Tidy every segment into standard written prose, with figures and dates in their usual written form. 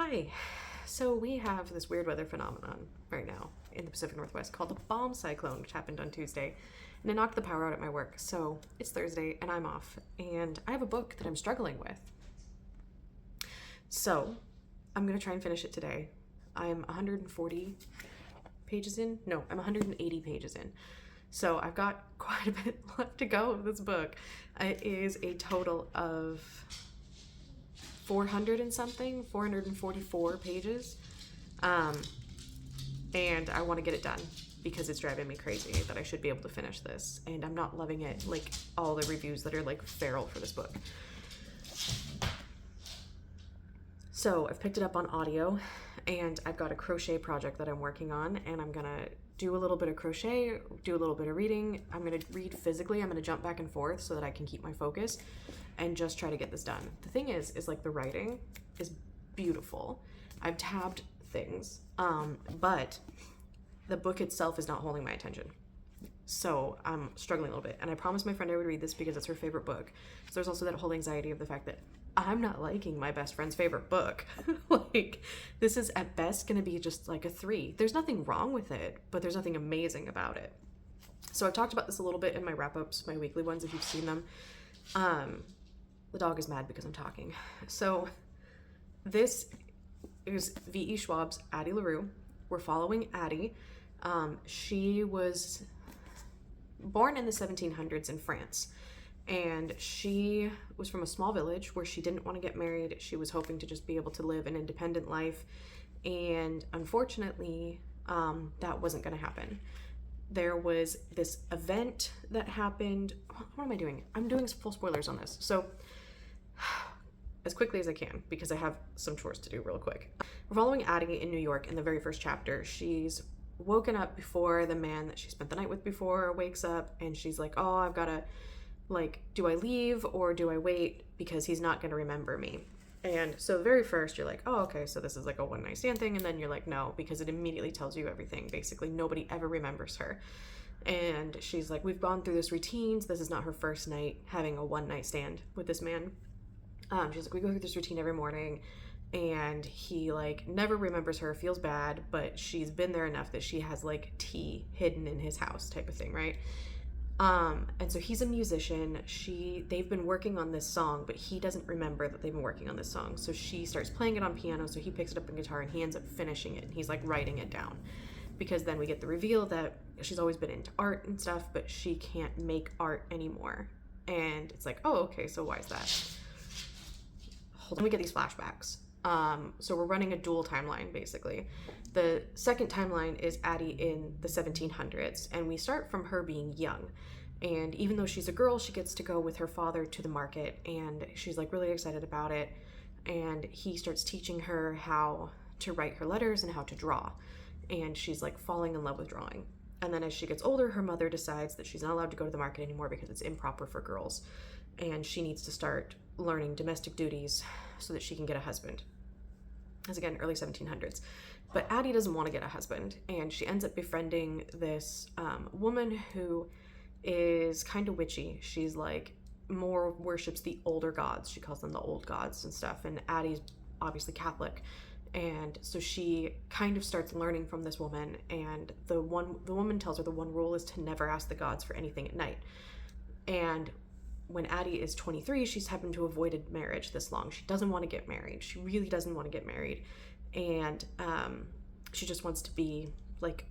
Hi. So we have this weird weather phenomenon right now in the Pacific Northwest called a bomb cyclone, which happened on Tuesday, and it knocked the power out at my work. So it's Thursday and I'm off, and I have a book that I'm struggling with. So I'm gonna try and finish it today. I'm 140 pages in. No, I'm 180 pages in. So I've got quite a bit left to go of this book. It is a total of 400 and something, 444 pages. And I want to get it done because it's driving me crazy that I should be able to finish this. And I'm not loving it, like all the reviews that are like feral for this book. So I've picked it up on audio, and I've got a crochet project that I'm working on, and I'm gonna do a little bit of crochet, do a little bit of reading. I'm gonna read physically. I'm gonna jump back and forth so that I can keep my focus and just try to get this done. The thing is like the writing is beautiful. I've tabbed things, but the book itself is not holding my attention. So I'm struggling a little bit, and I promised my friend I would read this because it's her favorite book. So there's also that whole anxiety of the fact that I'm not liking my best friend's favorite book. Like, this is at best gonna be just like a 3. There's nothing wrong with it, but there's nothing amazing about it. So I've talked about this a little bit in my wrap-ups, my weekly ones, if you've seen them. The dog is mad because I'm talking. So this is V.E. Schwab's Addie LaRue. We're following Addie. She was born in the 1700s in France, and she was from a small village where she didn't want to get married. She was hoping to just be able to live an independent life, and unfortunately, that wasn't going to happen. There was this event that happened. What am I doing? I'm doing full spoilers on this. So as quickly as I can, because I have some chores to do real quick. We're following Addie in New York in the very first chapter. She's woken up before the man that she spent the night with before wakes up, and she's like, oh, I've got to, like, do I leave or do I wait because he's not going to remember me? And so very first you're like, oh, okay, so this is like a one night stand thing. And then you're like, no, because it immediately tells you everything. Basically, nobody ever remembers her. And she's like, we've gone through this routine. So this is not her first night having a one night stand with this man. She's like, we go through this routine every morning, and he like never remembers her, feels bad, but she's been there enough that she has like tea hidden in his house type of thing, right? And so he's a musician. They've been working on this song, but he doesn't remember that they've been working on this song. So she starts playing it on piano, so he picks it up on guitar, and he ends up finishing it, and he's like writing it down. Because then we get the reveal that she's always been into art and stuff, but she can't make art anymore. And it's like, oh, okay, so why is that? Hold on, we get these flashbacks. So we're running a dual timeline, basically. The second timeline is Addie in the 1700s, and we start from her being young. And even though she's a girl, she gets to go with her father to the market, and she's like really excited about it. And he starts teaching her how to write her letters and how to draw. And she's like falling in love with drawing. And then as she gets older, her mother decides that she's not allowed to go to the market anymore because it's improper for girls. And she needs to start learning domestic duties so that she can get a husband. As again, early 1700s. But Addie doesn't want to get a husband, and she ends up befriending this woman who is kind of witchy. She's like more worships the older gods. She calls them the old gods and stuff. And Addie's obviously Catholic. And so she kind of starts learning from this woman, and the woman tells her the one rule is to never ask the gods for anything at night. And when Addie is 23, she's happened to avoided marriage this long. She doesn't want to get married. She really doesn't want to get married. And she just wants to be like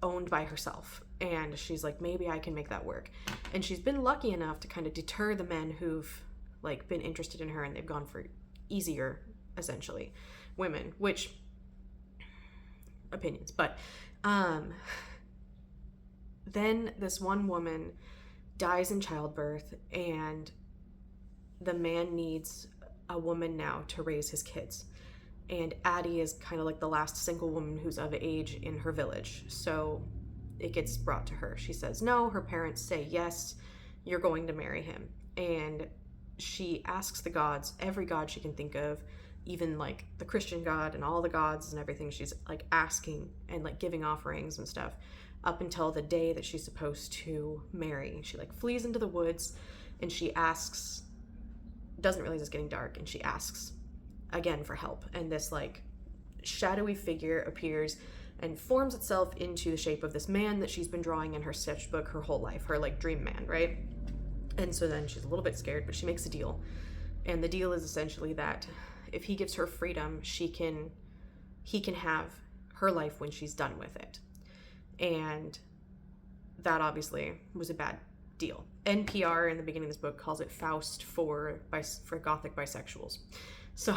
owned by herself. And she's like, maybe I can make that work. And she's been lucky enough to kind of deter the men who've like been interested in her, and they've gone for easier, essentially, women, which opinions. But then this one woman dies in childbirth, and the man needs a woman now to raise his kids. And Addie is kind of like the last single woman who's of age in her village. So it gets brought to her. She says no. Her parents say, yes, you're going to marry him. And she asks the gods, every god she can think of, even like the Christian god and all the gods and everything. She's like asking and like giving offerings and stuff up until the day that she's supposed to marry. She like flees into the woods, and she asks, doesn't realize it's getting dark, and she asks again for help. And this like shadowy figure appears and forms itself into the shape of this man that she's been drawing in her sketchbook her whole life, her like dream man, right? And so then she's a little bit scared, but she makes a deal. And the deal is essentially that if he gives her freedom, he can have her life when she's done with it. And that obviously was a bad deal. NPR in the beginning of this book calls it Faust for gothic bisexuals. So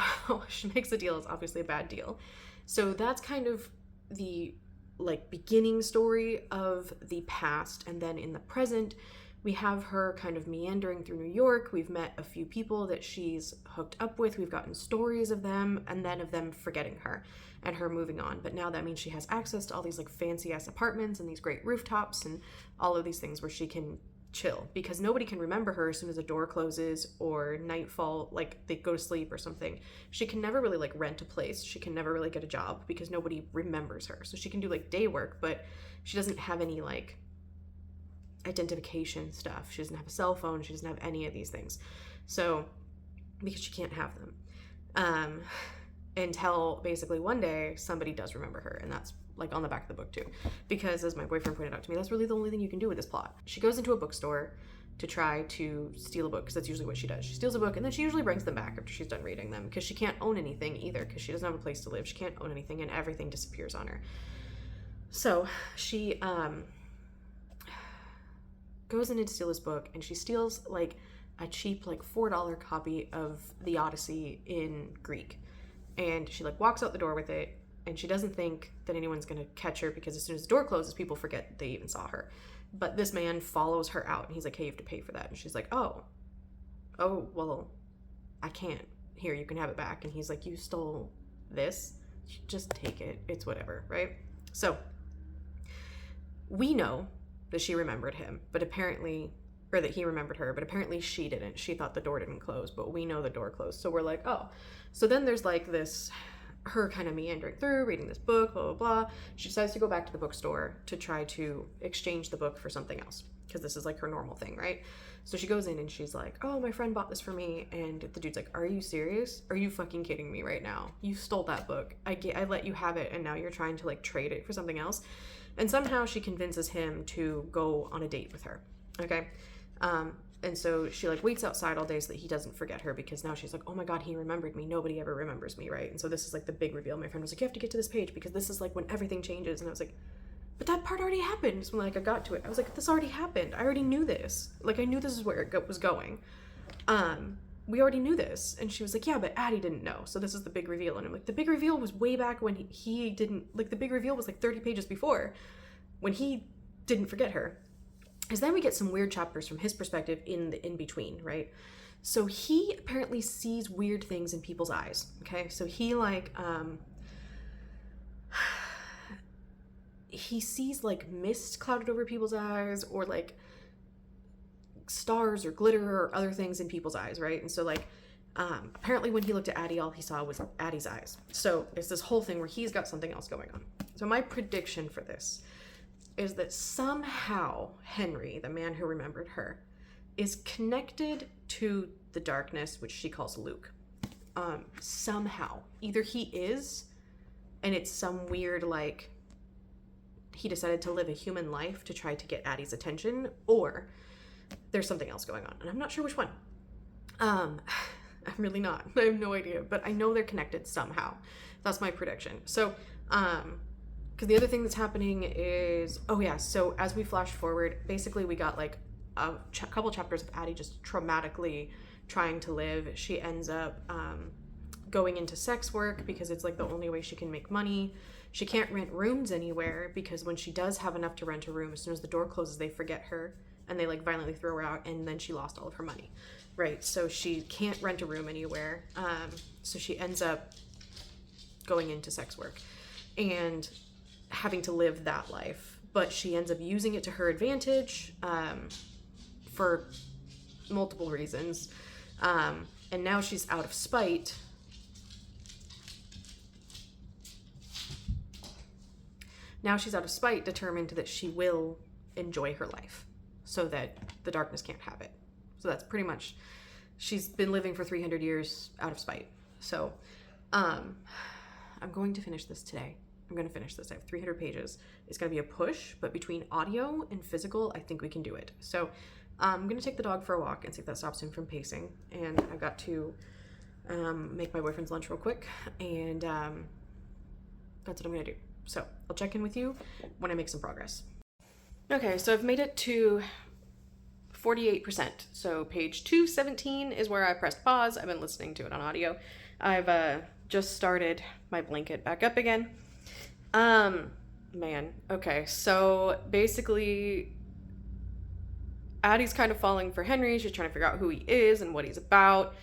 she makes a deal. It's obviously a bad deal. So that's kind of the like beginning story of the past. And then in the present, we have her kind of meandering through New York. We've met a few people that she's hooked up with. We've gotten stories of them, and then of them forgetting her and her moving on. But now that means she has access to all these like fancy ass apartments and these great rooftops and all of these things where she can chill, because nobody can remember her as soon as a door closes or nightfall, like they go to sleep or something. She can never really like rent a place. She can never really get a job because nobody remembers her. So she can do like day work, but she doesn't have any like identification stuff. She doesn't have a cell phone. She doesn't have any of these things. So because she can't have them. Until basically one day somebody does remember her, and that's like on the back of the book too, because as my boyfriend pointed out to me, that's really the only thing you can do with this plot. She goes into a bookstore to try to steal a book, because that's usually what she does. She steals a book and then she usually brings them back after she's done reading them, because she can't own anything either, because she doesn't have a place to live. She can't own anything and everything disappears on her. So she goes in to steal this book, and she steals like a cheap like $4 copy of the Odyssey in Greek. And she like walks out the door with it, and she doesn't think that anyone's gonna catch her, because as soon as the door closes, people forget they even saw her. But this man follows her out, and he's like, hey, you have to pay for that. And she's like, oh, well, I can't. Here, you can have it back. And he's like, you stole this? Just take it. It's whatever, right? So we know that she remembered him, but apparently, or that he remembered her, but apparently she didn't. She thought the door didn't close, but we know the door closed. So we're like, oh. So then there's like this, her kind of meandering through, reading this book, blah, blah, blah. She decides to go back to the bookstore to try to exchange the book for something else, because this is like her normal thing, right? So she goes in and she's like, oh, my friend bought this for me. And the dude's like, are you serious? Are you fucking kidding me right now? You stole that book. I let you have it, and now you're trying to like trade it for something else. And somehow she convinces him to go on a date with her, okay? And so she like waits outside all day so that he doesn't forget her, because now she's like, oh my God, he remembered me. Nobody ever remembers me, right? And so this is like the big reveal. My friend was like, you have to get to this page, because this is like when everything changes. And I was like, but that part already happened. So when like I got to it, I was like, this already happened. I already knew this. Like I knew this is where it was going. We already knew this. And she was like, yeah, but Addie didn't know. So this is the big reveal. And I'm like, the big reveal was way back when he didn't, like the big reveal was like 30 pages before, when he didn't forget her. Because then we get some weird chapters from his perspective in the in-between, right? So he apparently sees weird things in people's eyes, okay? So he like, he sees like mist clouded over people's eyes, or like stars or glitter or other things in people's eyes, right? And so like, apparently when he looked at Addie, all he saw was Addie's eyes. So it's this whole thing where he's got something else going on. So my prediction for this is that somehow Henry, the man who remembered her, is connected to the darkness, which she calls Luke. Somehow. Either he is, and it's some weird, like, he decided to live a human life to try to get Addie's attention, or there's something else going on, and I'm not sure which one. I'm really not. I have no idea, but I know they're connected somehow. That's my prediction. So, because the other thing that's happening is, oh yeah, so as we flash forward, basically we got like a couple chapters of Addie just traumatically trying to live. She ends up going into sex work because it's like the only way she can make money. She can't rent rooms anywhere, because when she does have enough to rent a room, as soon as the door closes, they forget her and they like violently throw her out, and then she lost all of her money, right? So she can't rent a room anywhere. So she ends up going into sex work and having to live that life, but she ends up using it to her advantage for multiple reasons, and now she's out of spite. Determined that she will enjoy her life so that the darkness can't have it. So that's pretty much, she's been living for 300 years out of spite. So I'm going to finish this today. I'm going to finish this. I have 300 pages. It's going to be a push, but between audio and physical, I think we can do it. So I'm going to take the dog for a walk and see if that stops him from pacing. And I've got to make my boyfriend's lunch real quick. And that's what I'm going to do. So I'll check in with you when I make some progress. Okay, so I've made it to 48%. So page 217 is where I pressed pause. I've been listening to it on audio. I've just started my blanket back up again. Man, okay, so basically Addie's kind of falling for Henry. She's trying to figure out who he is and what he's about.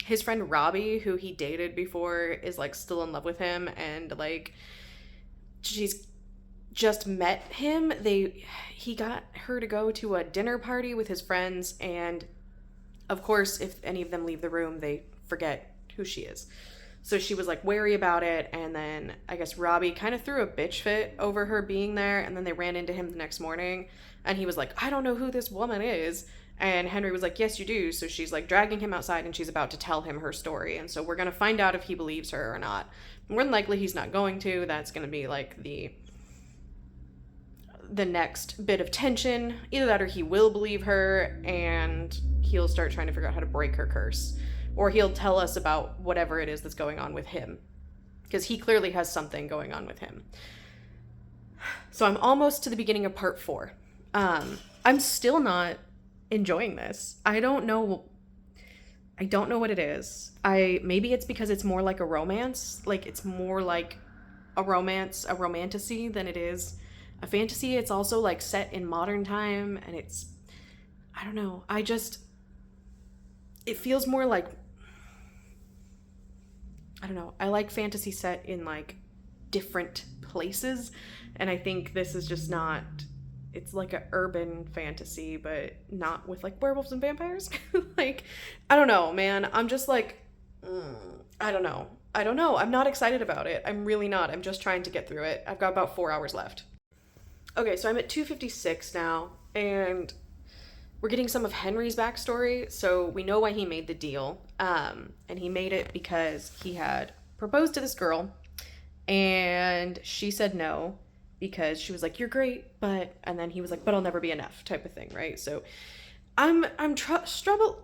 His friend Robbie, who he dated before, is like still in love with him, and like she's just met him. He got her to go to a dinner party with his friends, and of course if any of them leave the room, they forget who she is. So she was like wary about it, and then I guess Robbie kind of threw a bitch fit over her being there, and then they ran into him the next morning, and he was like, I don't know who this woman is. And Henry was like, yes, you do. So she's like dragging him outside, and she's about to tell him her story. And so we're going to find out if he believes her or not. More than likely he's not going to. That's going to be like the next bit of tension. Either that or he will believe her, and he'll start trying to figure out how to break her curse. Or he'll tell us about whatever it is that's going on with him. Because he clearly has something going on with him. So I'm almost to the beginning of part 4. I'm still not enjoying this. I don't know what it is. Maybe it's because it's more like a romance. Like, it's more like a romance, a romantasy than it is a fantasy. It's also like set in modern time, and I don't know. It feels more like, I don't know. I like fantasy set in like different places, and I think this is just not. It's like an urban fantasy, but not with like werewolves and vampires. Like, I don't know, man. I'm just like, I don't know. I'm not excited about it. I'm really not. I'm just trying to get through it. I've got about 4 hours left. Okay, so I'm at 256 now, and we're getting some of Henry's backstory. So we know why he made the deal. And he made it because he had proposed to this girl, and she said no. Because she was like, you're great, and then he was like, but I'll never be enough, type of thing, right? So I'm struggling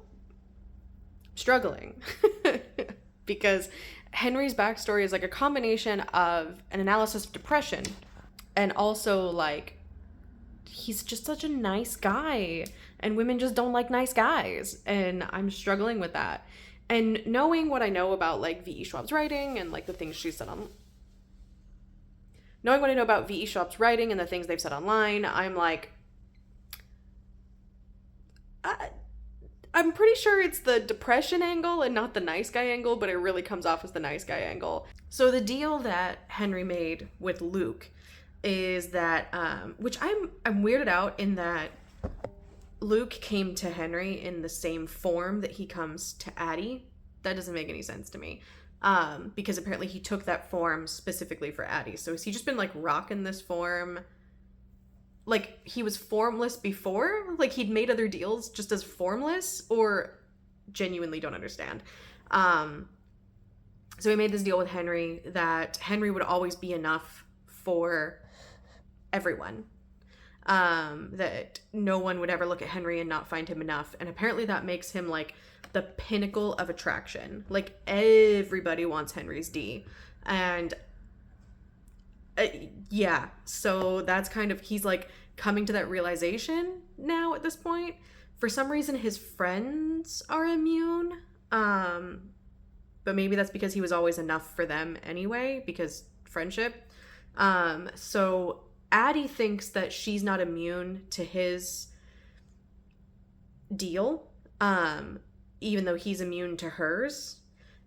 because Henry's backstory is like a combination of an analysis of depression, and also like he's just such a nice guy, and women just don't like nice guys, and I'm struggling with that. And knowing what I know about like V.E. Schwab's writing and like the things she said on. Knowing what I know about V.E. Schwab's writing and the things they've said online, I'm like, I'm pretty sure it's the depression angle and not the nice guy angle, but it really comes off as the nice guy angle. So the deal that Henry made with Luke is that, which I'm weirded out in that Luke came to Henry in the same form that he comes to Addie. That doesn't make any sense to me. Because apparently he took that form specifically for Addie. So has he just been like rocking this form? Like he was formless before? Like he'd made other deals just as formless? Or genuinely don't understand. So he made this deal with Henry that Henry would always be enough for everyone. That no one would ever look at Henry and not find him enough. And apparently that makes him like the pinnacle of attraction. Like everybody wants Henry's D. And yeah, so that's kind of, he's like coming to that realization now at this point. For some reason his friends are immune, but maybe that's because he was always enough for them anyway, because friendship. So Addie thinks that she's not immune to his deal, even though he's immune to hers,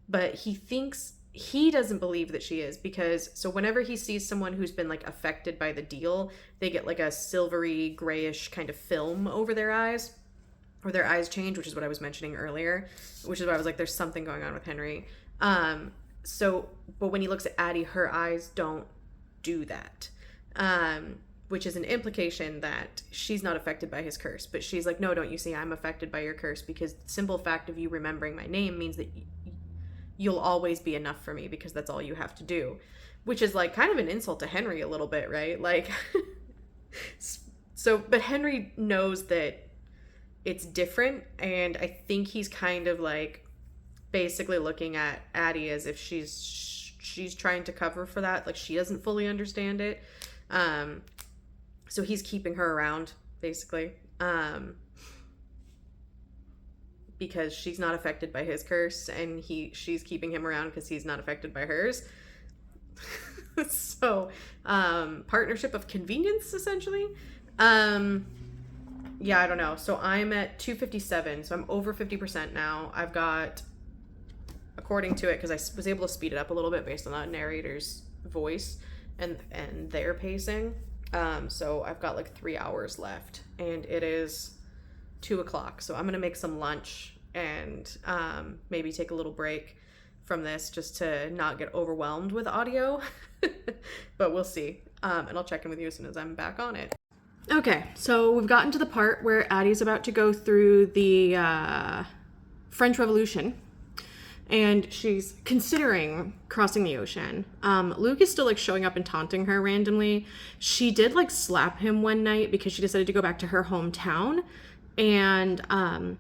but he doesn't believe that she is, because so whenever he sees someone who's been like affected by the deal, they get like a silvery grayish kind of film over their eyes, or their eyes change, which is what I was mentioning earlier, which is why I was like, there's something going on with Henry. But when he looks at Addie, her eyes don't do that. Which is an implication that she's not affected by his curse. But she's like, no, don't you see, I'm affected by your curse, because the simple fact of you remembering my name means that you'll always be enough for me because that's all you have to do, which is like kind of an insult to Henry a little bit, right? Like, so, but Henry knows that it's different, and I think he's kind of like basically looking at Addie as if she's trying to cover for that, like she doesn't fully understand it. So he's keeping her around basically, because she's not affected by his curse, and she's keeping him around because he's not affected by hers. So partnership of convenience, essentially. Yeah, I don't know. So I'm at 257, so I'm over 50% now. I've got, according to it, because I was able to speed it up a little bit based on the narrator's voice and their pacing. So I've got like 3 hours left, and it is 2:00. So I'm gonna make some lunch and maybe take a little break from this just to not get overwhelmed with audio. But we'll see. And I'll check in with you as soon as I'm back on it. Okay, so we've gotten to the part where Addie's about to go through the French Revolution, and she's considering crossing the ocean. Luke is still like showing up and taunting her randomly. She did like slap him one night because she decided to go back to her hometown, and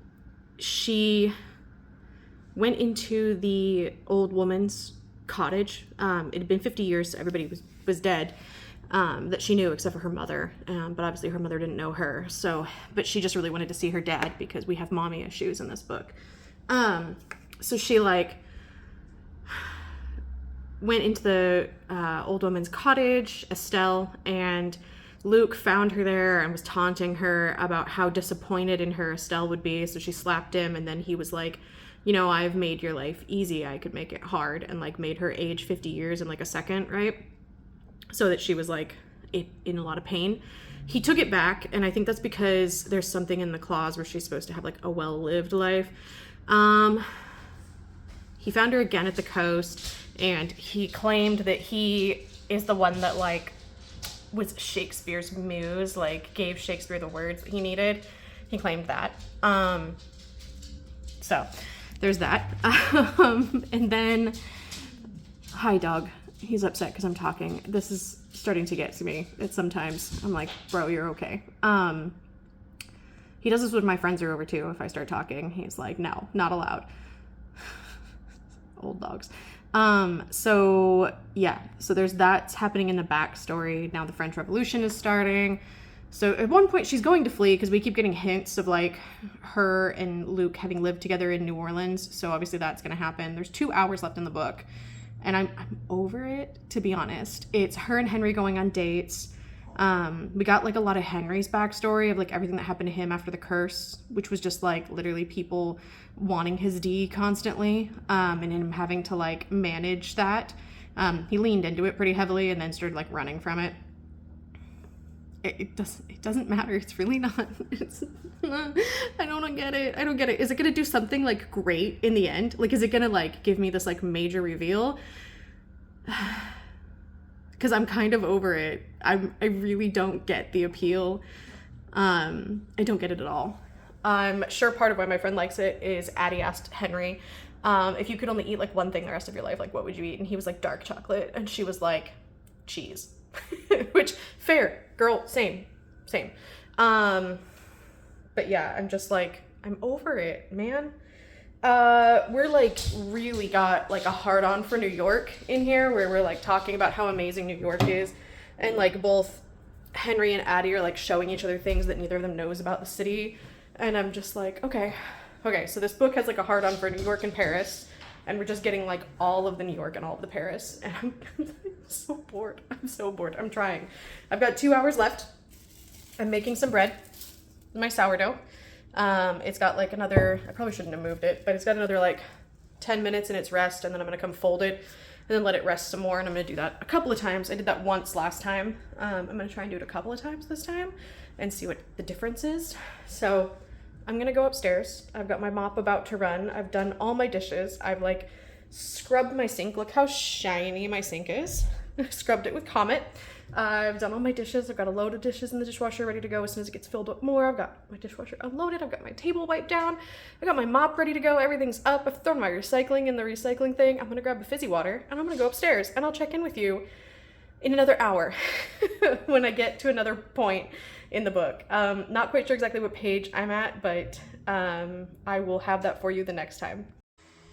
she went into the old woman's cottage. It had been 50 years, so everybody was dead. That she knew except for her mother, but obviously her mother didn't know her, so, but she just really wanted to see her dad because we have mommy issues in this book. So she like went into the old woman's cottage, Estelle, and Luke found her there and was taunting her about how disappointed in her Estelle would be, so she slapped him, and then he was like, you know, I've made your life easy, I could make it hard, and like made her age 50 years in like a second, right? So that she was like in a lot of pain. He took it back, and I think that's because there's something in the clause where she's supposed to have like a well-lived life. He found her again at the coast, and he claimed that he is the one that like was Shakespeare's muse, like gave Shakespeare the words that he needed. He claimed that. So there's that. And then, hi dog. He's upset because I'm talking. This is starting to get to me. It's sometimes I'm like, bro, you're okay. He does this when my friends are over too. If I start talking, he's like, no, not allowed. Old dogs. So yeah, so there's that's happening in the backstory. Now the French Revolution is starting. So at one point she's going to flee because we keep getting hints of like her and Luke having lived together in New Orleans. So obviously that's going to happen. There's 2 hours left in the book. And I'm over it, to be honest. It's her and Henry going on dates. We got like a lot of Henry's backstory of like everything that happened to him after the curse, which was just like literally people wanting his D constantly, and him having to like manage that. He leaned into it pretty heavily and then started like running from it. It doesn't matter. It's really not. I don't get it. I don't get it. Is it going to do something like great in the end? Like, is it going to like give me this like major reveal? Because I'm kind of over it. I really don't get the appeal. I don't get it at all. I'm sure part of why my friend likes it is Addie asked Henry, if you could only eat like one thing the rest of your life, like what would you eat? And he was like dark chocolate. And she was like, cheese. Which, fair, girl, same. But yeah, I'm just like, I'm over it, man. We're like really got like a hard on for New York in here, where we're like talking about how amazing New York is, and like both Henry and Addie are like showing each other things that neither of them knows about the city, and I'm just like, okay, so this book has like a hard on for New York and Paris, and we're just getting like all of the New York and all of the Paris, and I'm so bored. I'm trying. I've got 2 hours left. I'm making some bread, my sourdough. It's got like another, I probably shouldn't have moved it, but it's got another like 10 minutes in its rest, and then I'm gonna come fold it and then let it rest some more, and I'm gonna do that a couple of times. I did that once last time. I'm gonna try and do it a couple of times this time and see what the difference is. So I'm gonna go upstairs. I've got my mop about to run. I've done all my dishes. I've like scrubbed my sink. Look how shiny my sink is. scrubbed it with Comet. I've done all my dishes. I've got a load of dishes in the dishwasher ready to go as soon as it gets filled up more. I've got my dishwasher unloaded. I've got my table wiped down. I've got my mop ready to go. Everything's up. I've thrown my recycling in the recycling thing. I'm gonna grab a fizzy water and I'm gonna go upstairs and I'll check in with you in another hour when I get to another point in the book. Not quite sure exactly what page I'm at, but I will have that for you the next time.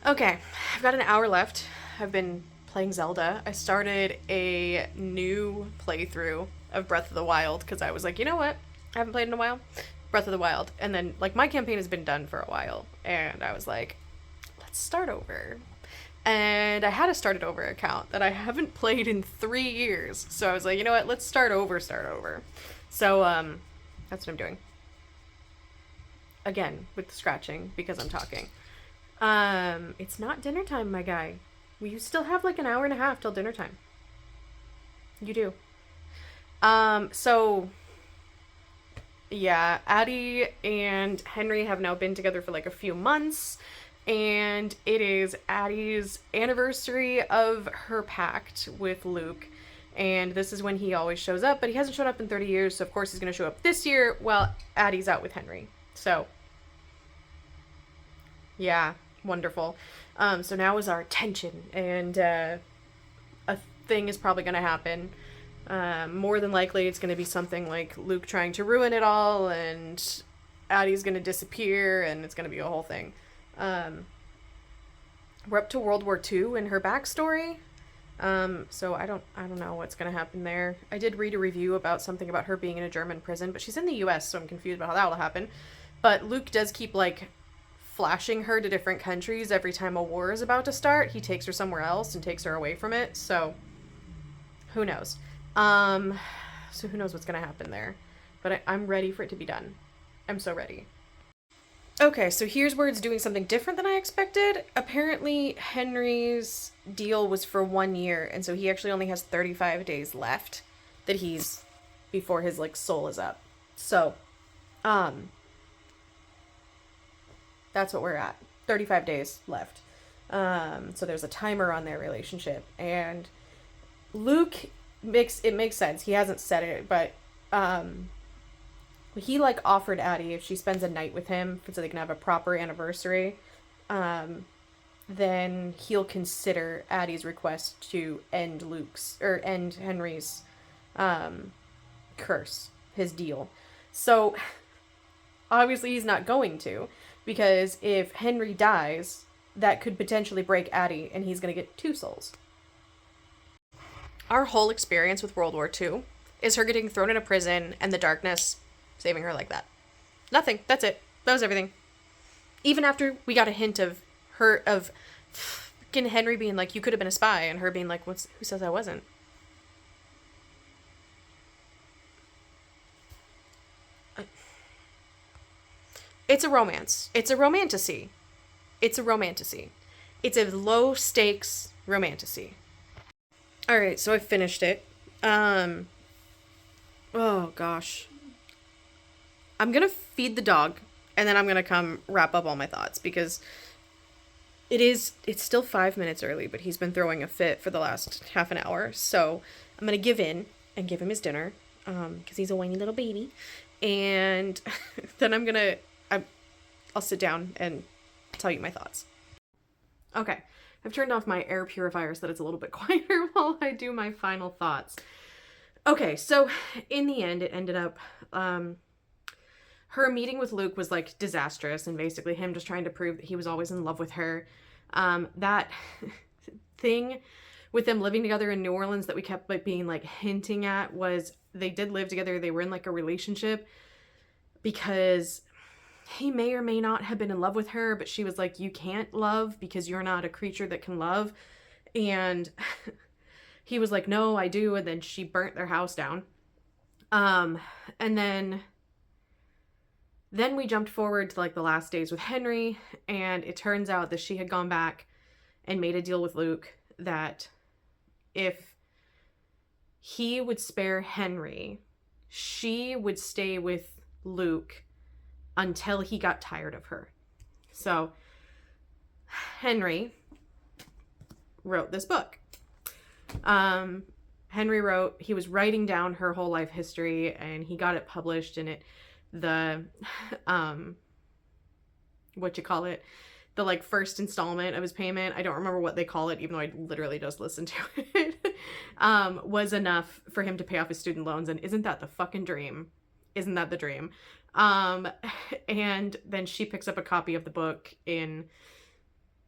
Okay, I've got an hour left. I've been playing Zelda. I started a new playthrough of Breath of the Wild because I was like, you know what? I haven't played in a while. Breath of the Wild. And then, like, my campaign has been done for a while. And I was like, let's start over. And I had a started over account that I haven't played in 3 years. So I was like, you know what? Let's start over. So, that's what I'm doing. Again, with the scratching because I'm talking. It's not dinner time, my guy. You still have like an hour and a half till dinner time. You do. So yeah, Addie and Henry have now been together for like a few months, and it is Addie's anniversary of her pact with Luke, and this is when he always shows up, but he hasn't shown up in 30 years, so of course he's going to show up this year while Addie's out with Henry. So yeah, wonderful. So now is our tension, and a thing is probably going to happen. More than likely, it's going to be something like Luke trying to ruin it all, and Addie's going to disappear, and it's going to be a whole thing. We're up to World War II in her backstory, so I don't know what's going to happen there. I did read a review about something about her being in a German prison, but she's in the U.S., so I'm confused about how that will happen. But Luke does keep, like, flashing her to different countries every time a war is about to start. He takes her somewhere else and takes her away from it, so who knows. So who knows what's gonna happen there. But I'm ready for it to be done. I'm so ready. Okay, so here's where it's doing something different than I expected. Apparently, Henry's deal was for 1 year, and so he actually only has 35 days left that he's before his, like, soul is up. So, that's what we're at. 35 days left. So there's a timer on their relationship. And Luke makes sense. He hasn't said it, but he, like, offered Addie if she spends a night with him so they can have a proper anniversary, then he'll consider Addie's request to end Henry's curse, his deal. So obviously he's not going to, because if Henry dies, that could potentially break Addie, and he's going to get 2 souls. Our whole experience with World War II is her getting thrown in a prison and the darkness saving her like that. Nothing. That's it. That was everything. Even after we got a hint of Henry being like, you could have been a spy, and her being like, who says I wasn't? It's a romance. It's a romantasy. It's a low stakes romantasy. Alright, so I finished it. Oh gosh. I'm gonna feed the dog, and then I'm gonna come wrap up all my thoughts, because it's still 5 minutes early, but he's been throwing a fit for the last half an hour, so I'm gonna give in and give him his dinner, because he's a whiny little baby, and then I'll sit down and tell you my thoughts. Okay, I've turned off my air purifier so that it's a little bit quieter while I do my final thoughts. Okay, so in the end, it ended up, her meeting with Luke was, like, disastrous, and basically him just trying to prove that he was always in love with her. That thing with them living together in New Orleans that we kept, like, being, like, hinting at was they did live together. They were in, like, a relationship because he may or may not have been in love with her, but she was like, you can't love because you're not a creature that can love. And he was like, no, I do. And then she burnt their house down. And then we jumped forward to, like, the last days with Henry, and it turns out that she had gone back and made a deal with Luke that if he would spare Henry, she would stay with Luke until he got tired of her. So Henry wrote this book. Henry he was writing down her whole life history, and he got it published, and the what you call it, the like first installment of his payment, I don't remember what they call it, even though I literally just listened to it, was enough for him to pay off his student loans. And isn't that the fucking dream? Isn't that the dream? And then she picks up a copy of the book in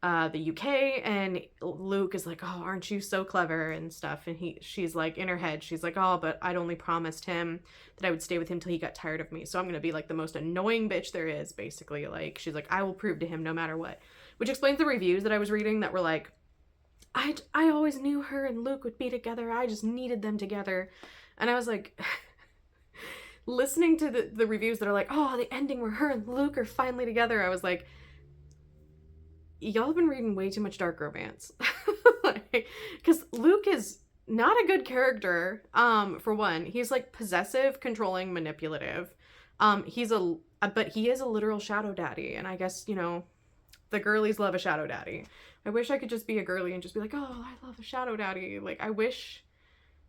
the UK, and Luke is like, oh, aren't you so clever and stuff, and she's like, in her head, she's like, oh, but I'd only promised him that I would stay with him till he got tired of me, so I'm gonna be like the most annoying bitch there is, basically. Like, she's like, I will prove to him no matter what, which explains the reviews that I was reading that were like, I always knew her and Luke would be together, I just needed them together. And I was like, listening to the reviews that are like, oh, the ending where her and Luke are finally together, I was like, y'all have been reading way too much dark romance. Because Luke is not a good character. For one, he's like possessive, controlling, manipulative. But he is a literal shadow daddy, and I guess, you know, the girlies love a shadow daddy. I wish I could just be a girly and just be like, oh, I love a shadow daddy. Like, I wish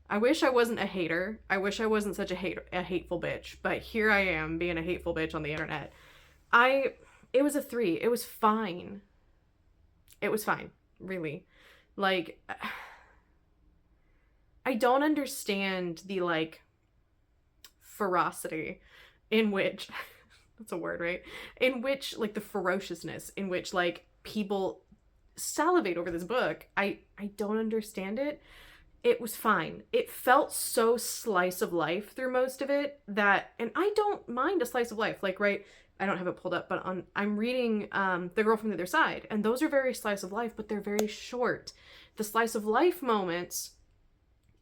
I wasn't a hater. I wish I wasn't such a hateful bitch. But here I am being a hateful bitch on the internet. It was a 3. It was fine. It was fine, really. Like, I don't understand the, like, ferocity in which, that's a word, right? In which, like, the ferociousness in which, like, people salivate over this book. I don't understand it. It was fine. It felt so slice of life through most of it that, and I don't mind a slice of life, like, right, I don't have it pulled up, but I'm reading The Girl from the Other Side, and those are very slice of life, but they're very short. The slice of life moments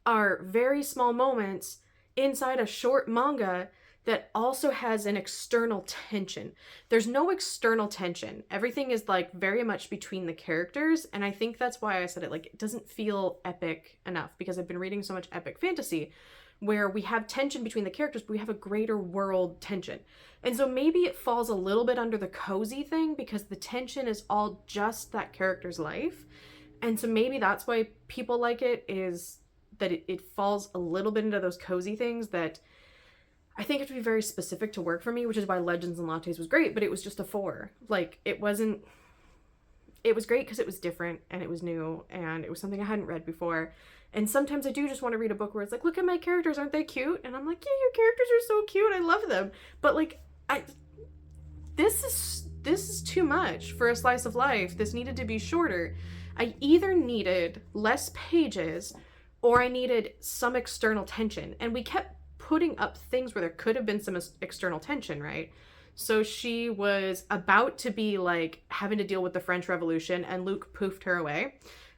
are very small moments inside a short manga that also has an external tension. There's no external tension. Everything is like very much between the characters, and I think that's why I said it, like, it doesn't feel epic enough, because I've been reading so much epic fantasy where we have tension between the characters, but we have a greater world tension. And so maybe it falls a little bit under the cozy thing because the tension is all just that character's life. And so maybe that's why people like it, is that it falls a little bit into those cozy things that I think have to be very specific to work for me, which is why Legends and Lattes was great, but it was just a 4. Like, it was great because it was different and it was new and it was something I hadn't read before. And sometimes I do just want to read a book where it's like, look at my characters, aren't they cute? And I'm like, yeah, your characters are so cute, I love them. But like, this is too much for a slice of life. This needed to be shorter. I either needed less pages or I needed some external tension. And we kept putting up things where there could have been some external tension, right? So she was about to be like having to deal with the French Revolution and Luke poofed her away.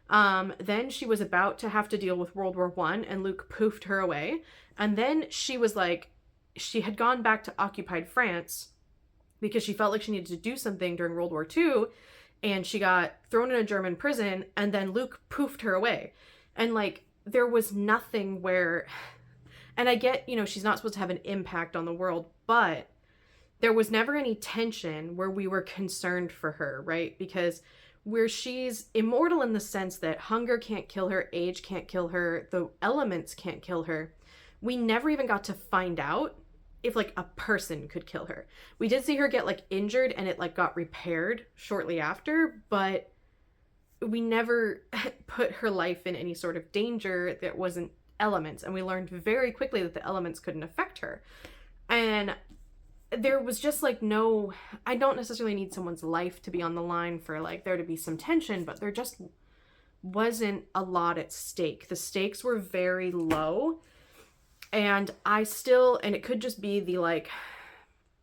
Then she was about to have to deal with World War I and Luke poofed her away. And then she was like, she had gone back to occupied France because she felt like she needed to do something during World War II, and she got thrown in a German prison, and then Luke poofed her away. And like, there was nothing where, and I get, you know, she's not supposed to have an impact on the world, but there was never any tension where we were concerned for her, right? Because where she's immortal in the sense that hunger can't kill her, age can't kill her, the elements can't kill her, we never even got to find out if like a person could kill her. We did see her get like injured and it like got repaired shortly after, but we never put her life in any sort of danger that wasn't elements. And we learned very quickly that the elements couldn't affect her. And there was just like no, I don't necessarily need someone's life to be on the line for like there to be some tension, but there just wasn't a lot at stake. The stakes were very low. And and it could just be the like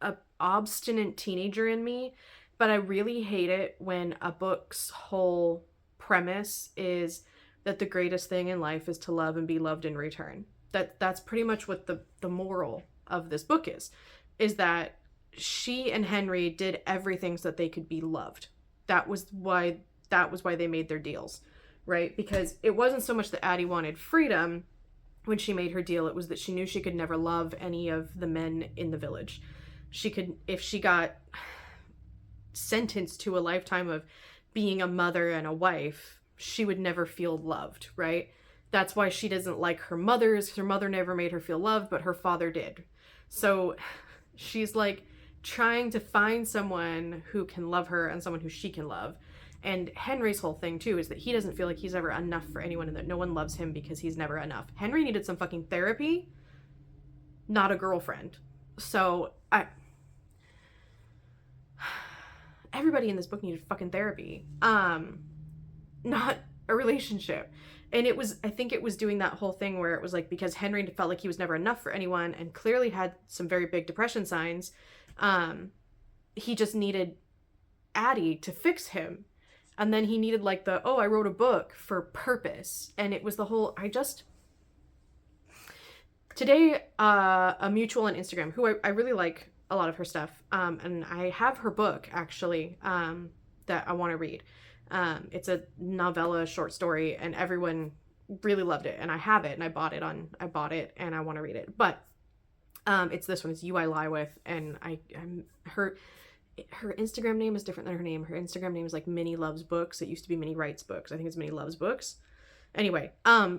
a obstinate teenager in me, but I really hate it when a book's whole premise is that the greatest thing in life is to love and be loved in return. That's pretty much what the moral of this book is that she and Henry did everything so that they could be loved. That was why they made their deals, right? Because it wasn't so much that Addie wanted freedom when she made her deal, it was that she knew she could never love any of the men in the village. She could, if she got sentenced to a lifetime of being a mother and a wife, she would never feel loved, right? That's why she doesn't like her mother's. Her mother never made her feel loved, but her father did. So she's like trying to find someone who can love her and someone who she can love. And Henry's whole thing too is that he doesn't feel like he's ever enough for anyone and that no one loves him because he's never enough. Henry needed some fucking therapy, not a girlfriend. So everybody in this book needed fucking therapy. Not a relationship. And I think it was doing that whole thing where it was like, because Henry felt like he was never enough for anyone and clearly had some very big depression signs, he just needed Addie to fix him. And then he needed like I wrote a book for purpose. And it was the whole, today, a mutual on Instagram who I really like a lot of her stuff. And I have her book actually, that I want to read. It's a novella short story and everyone really loved it and I have it and I bought it and I want to read it. But, it's this one, it's You I Lie With. And her Instagram name is different than her name. Her Instagram name is like Minnie Loves Books. It used to be Minnie Writes Books. I think it's Minnie Loves Books. Anyway,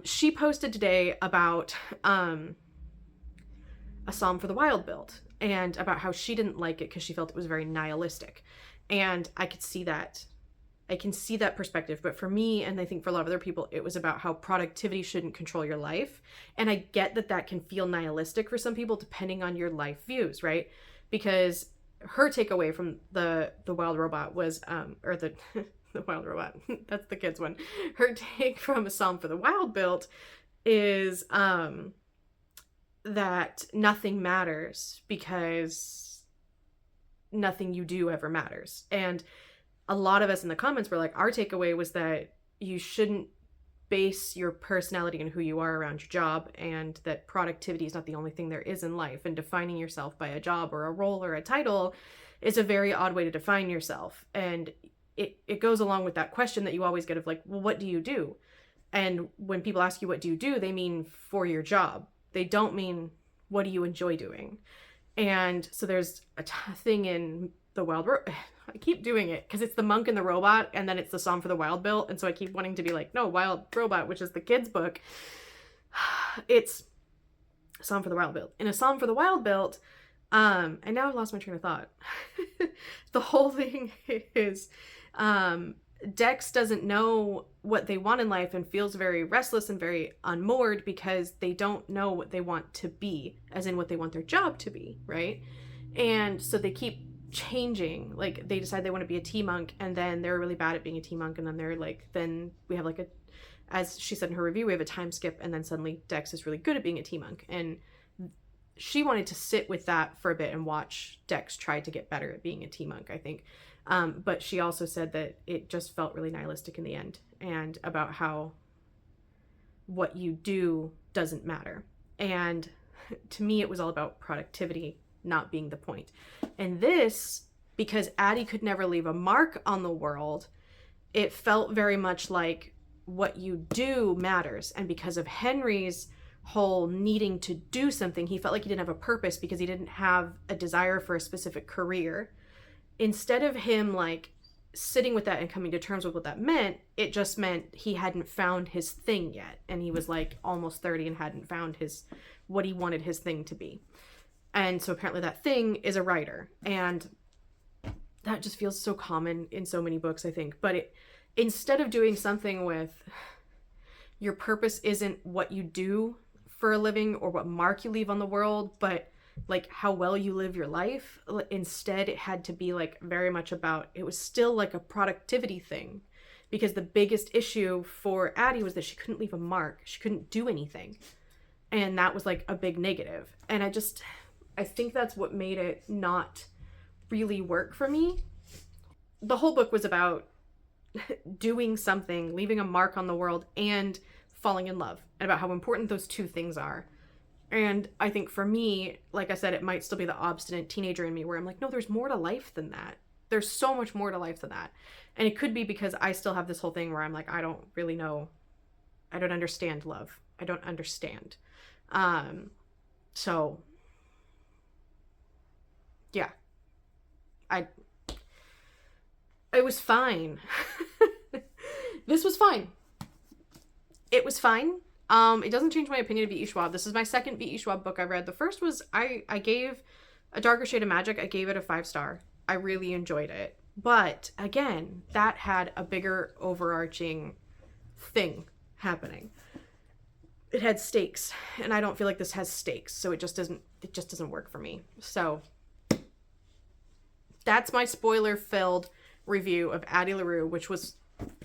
she posted today about, A Psalm for the Wild-Built and about how she didn't like it because she felt it was very nihilistic. And I could see that. I can see that perspective. But for me, and I think for a lot of other people, it was about how productivity shouldn't control your life. And I get that can feel nihilistic for some people depending on your life views, right? Because her takeaway from the Wild Robot was, or the Wild Robot, that's the kids one. Her take from A Psalm for the Wild-Built is that nothing matters because nothing you do ever matters. And a lot of us in the comments were like, our takeaway was that you shouldn't base your personality and who you are around your job, and that productivity is not the only thing there is in life, and defining yourself by a job or a role or a title is a very odd way to define yourself. And it goes along with that question that you always get of like, well, what do you do? And when people ask you what do you do, they mean for your job. They don't mean what do you enjoy doing. And so there's a thing in the I keep doing it because it's the monk and the robot, and then it's the Psalm for the Wild-Built, and so I keep wanting to be like, no, Wild Robot, which is the kids book. It's a Psalm for the Wild-Built. In A Psalm for the Wild-Built, and now I've lost my train of thought. The whole thing is, Dex doesn't know what they want in life and feels very restless and very unmoored because they don't know what they want to be, as in what they want their job to be, right? And so they keep changing. Like, they decide they want to be a tea monk, and then they're really bad at being a tea monk, and then they're like, then we have like as she said in her review, we have a time skip, and then suddenly Dex is really good at being a tea monk. And she wanted to sit with that for a bit and watch Dex try to get better at being a tea monk, I think. But she also said that it just felt really nihilistic in the end, and about how what you do doesn't matter. And to me, it was all about productivity not being the point. And this, because Addie could never leave a mark on the world, it felt very much like what you do matters. And because of Henry's whole needing to do something, he felt like he didn't have a purpose because he didn't have a desire for a specific career. Instead of him like sitting with that and coming to terms with what that meant, it just meant he hadn't found his thing yet. And he was like almost 30 and hadn't found what he wanted his thing to be. And so apparently that thing is a writer. And that just feels so common in so many books, I think. But instead of doing something with your purpose isn't what you do for a living or what mark you leave on the world, but like how well you live your life. Instead, it had to be like very much about, it was still like a productivity thing, because the biggest issue for Addie was that she couldn't leave a mark. She couldn't do anything. And that was like a big negative. And I think that's what made it not really work for me. The whole book was about doing something, leaving a mark on the world, and falling in love, and about how important those two things are. And I think for me, like I said, it might still be the obstinate teenager in me where I'm like, no, there's more to life than that. There's so much more to life than that. And it could be because I still have this whole thing where I'm like, I don't really know. I don't understand love. I don't understand. So yeah, it was fine. This was fine. It was fine. It doesn't change my opinion of V.E. Schwab. This is my second V.E. Schwab book I've read. The first was, I gave A Darker Shade of Magic, I gave it a 5-star. I really enjoyed it. But, again, that had a bigger overarching thing happening. It had stakes, and I don't feel like this has stakes, so it just doesn't work for me. So, that's my spoiler-filled review of Addie LaRue, which was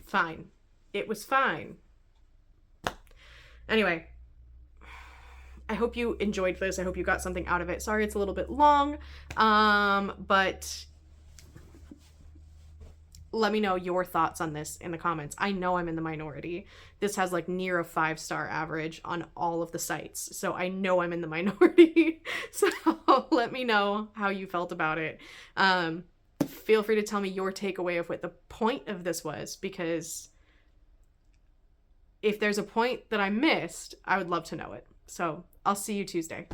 fine. It was fine. Anyway, I hope you enjoyed this. I hope you got something out of it. Sorry it's a little bit long, but let me know your thoughts on this in the comments. I know I'm in the minority. This has like near a 5-star average on all of the sites, so I know I'm in the minority. So let me know how you felt about it. Feel free to tell me your takeaway of what the point of this was, because if there's a point that I missed, I would love to know it. So I'll see you Tuesday.